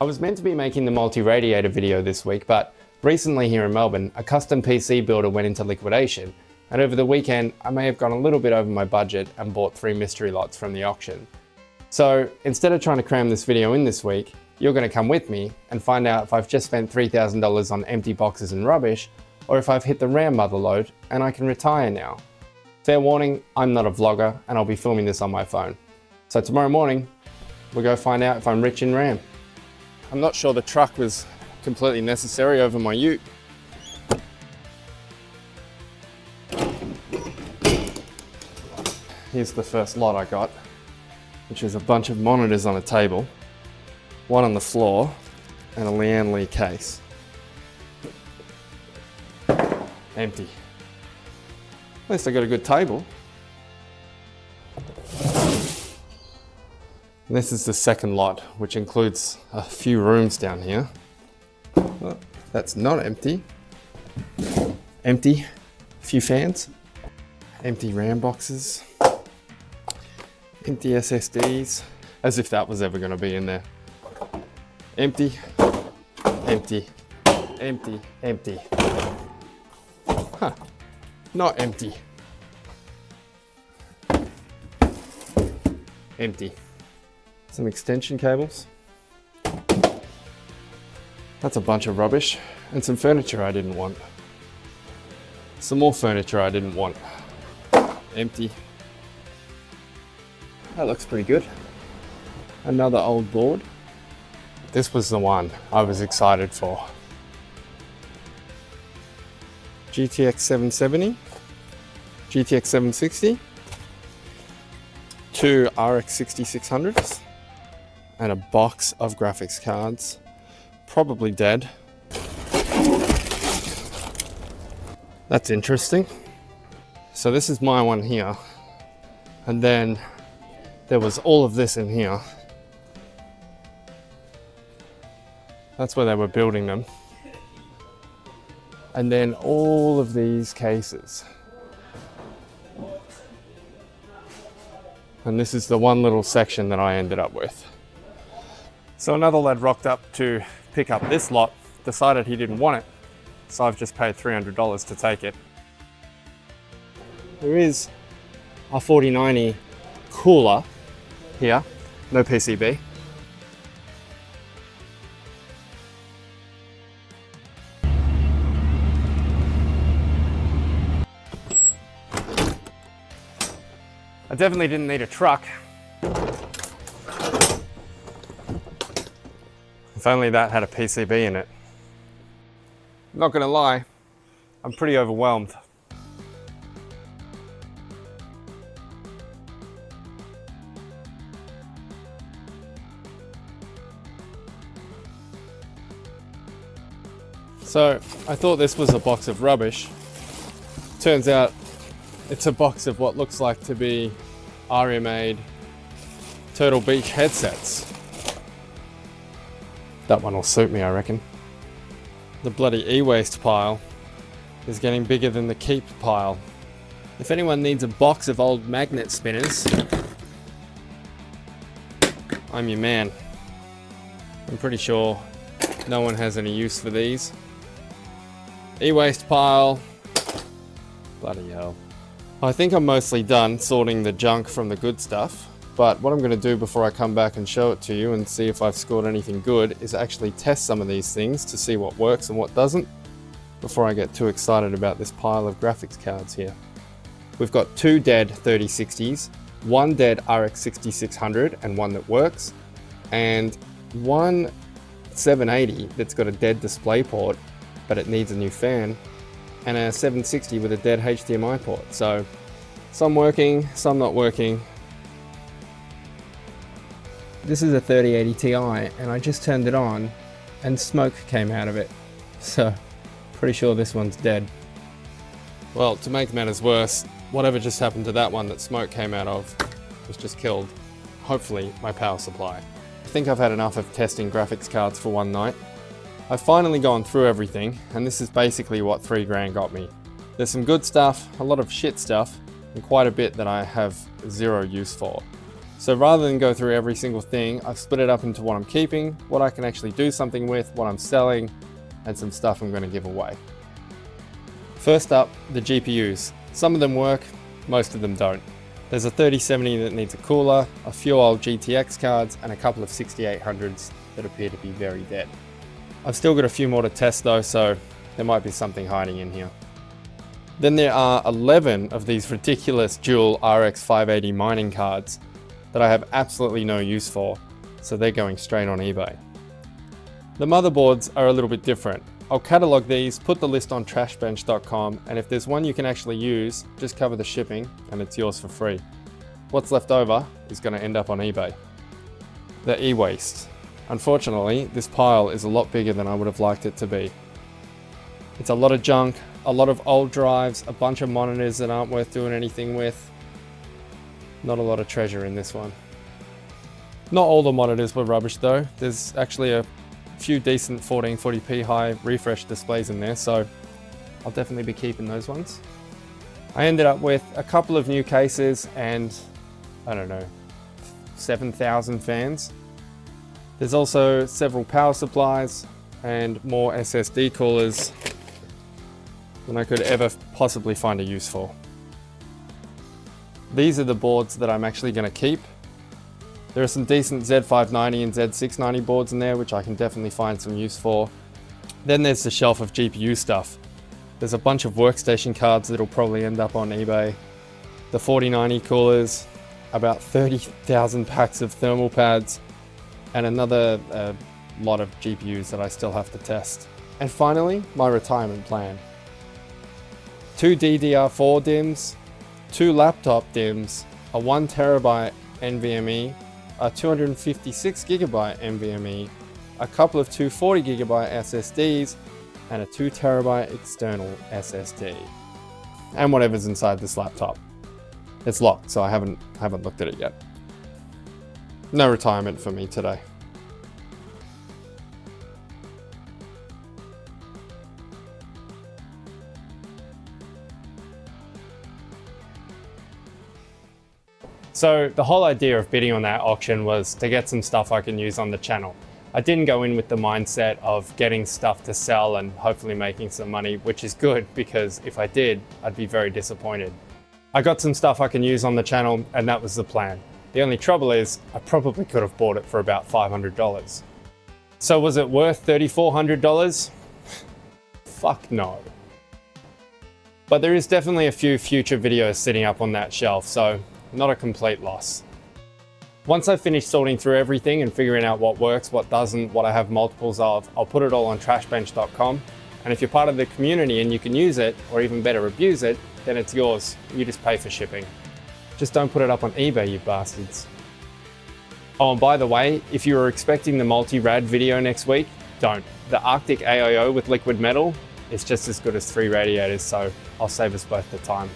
I was meant to be making the multi-radiator video this week, but recently here in Melbourne, a custom PC builder went into liquidation, and over the weekend, I may have gone a little bit over my budget and bought 3 mystery lots from the auction. So instead of trying to cram this video in this week, you're going to come with me and find out if I've just spent $3,000 on empty boxes and rubbish, or if I've hit the RAM mother load and I can retire now. Fair warning, I'm not a vlogger and I'll be filming this on my phone. So tomorrow morning, we'll go find out if I'm rich in RAM. I'm not sure the truck was completely necessary over my ute. Here's the first lot I got, which is a bunch of monitors on a table, one on the floor, and a Lian Li case. Empty. At least I got a good table. This is the second lot, which includes a few rooms down here. Well, that's not empty. Empty. A few fans. Empty RAM boxes. Empty SSDs. As if that was ever going to be in there. Empty. Empty. Empty. Empty. Huh. Not empty. Empty. Some extension cables. That's a bunch of rubbish. And some furniture I didn't want. Some more furniture I didn't want. Empty. That looks pretty good. Another old board. This was the one I was excited for. GTX 770, GTX 760, 2 RX 6600s, and a box of graphics cards, probably dead. That's interesting. So this is my one here, and then there was all of this in here. That's where they were building them. And then all of these cases. And this is the one little section that I ended up with. So another lad rocked up to pick up this lot, decided he didn't want it, so I've just paid $300 to take it. There is a 4090 cooler here, no PCB. I definitely didn't need a truck. If only that had a PCB in it. Not gonna lie, I'm pretty overwhelmed. So I thought this was a box of rubbish. Turns out it's a box of what looks like to be Aria-made Turtle Beach headsets. That one will suit me, I reckon. The bloody e-waste pile is getting bigger than the keep pile. If anyone needs a box of old magnet spinners, I'm your man. I'm pretty sure no one has any use for these. E-waste pile. Bloody hell. I think I'm mostly done sorting the junk from the good stuff, but what I'm going to do before I come back and show it to you and see if I've scored anything good is actually test some of these things to see what works and what doesn't before I get too excited about this pile of graphics cards here. We've got 2 dead 3060s, 1 dead RX 6600 and one that works, and 1 780 that's got a dead display port but it needs a new fan, and a 760 with a dead HDMI port. So some working, some not working. This is a 3080 Ti and I just turned it on and smoke came out of it. So pretty sure this one's dead. Well, to make matters worse, whatever just happened to that one that smoke came out of was just killed, hopefully, my power supply. I think I've had enough of testing graphics cards for one night. I've finally gone through everything, and this is basically what 3 grand got me. There's some good stuff, a lot of shit stuff, and quite a bit that I have zero use for. So rather than go through every single thing, I've split it up into what I'm keeping, what I can actually do something with, what I'm selling, and some stuff I'm going to give away. First up, the GPUs. Some of them work, most of them don't. There's a 3070 that needs a cooler, a few old GTX cards, and a couple of 6800s that appear to be very dead. I've still got a few more to test though, so there might be something hiding in here. Then there are 11 of these ridiculous dual RX 580 mining cards that I have absolutely no use for, so they're going straight on eBay. The motherboards are a little bit different. I'll catalog these, put the list on TrashBench.com, and if there's one you can actually use, just cover the shipping and it's yours for free. What's left over is going to end up on eBay. The e-waste. Unfortunately, this pile is a lot bigger than I would have liked it to be. It's a lot of junk, a lot of old drives, a bunch of monitors that aren't worth doing anything with. Not a lot of treasure in this one. Not all the monitors were rubbish though. There's actually a few decent 1440p high refresh displays in there, so I'll definitely be keeping those ones. I ended up with a couple of new cases and, I don't know, 7,000 fans. There's also several power supplies and more SSD coolers than I could ever possibly find a use for. These are the boards that I'm actually going to keep. There are some decent Z590 and Z690 boards in there, which I can definitely find some use for. Then there's the shelf of GPU stuff. There's a bunch of workstation cards that'll probably end up on eBay. The 4090 coolers, about 30,000 packs of thermal pads, and another lot of GPUs that I still have to test. And finally, my retirement plan. 2 DDR4 DIMMs, 2 laptop DIMMs, a 1TB NVMe, a 256GB NVMe, a couple of 240GB SSDs, and a 2TB external SSD. And whatever's inside this laptop. It's locked, so I haven't looked at it yet. No retirement for me today. So the whole idea of bidding on that auction was to get some stuff I can use on the channel. I didn't go in with the mindset of getting stuff to sell and hopefully making some money, which is good because if I did, I'd be very disappointed. I got some stuff I can use on the channel and that was the plan. The only trouble is I probably could have bought it for about $500. So was it worth $3,400? Fuck no. But there is definitely a few future videos sitting up on that shelf, so not a complete loss. Once I've finished sorting through everything and figuring out what works, what doesn't, what I have multiples of, I'll put it all on TrashBench.com. And if you're part of the community and you can use it, or even better, abuse it, then it's yours. You just pay for shipping. Just don't put it up on eBay, you bastards. Oh, and by the way, if you were expecting the multi-rad video next week, don't. The Arctic AIO with liquid metal is just as good as 3 radiators, so I'll save us both the time.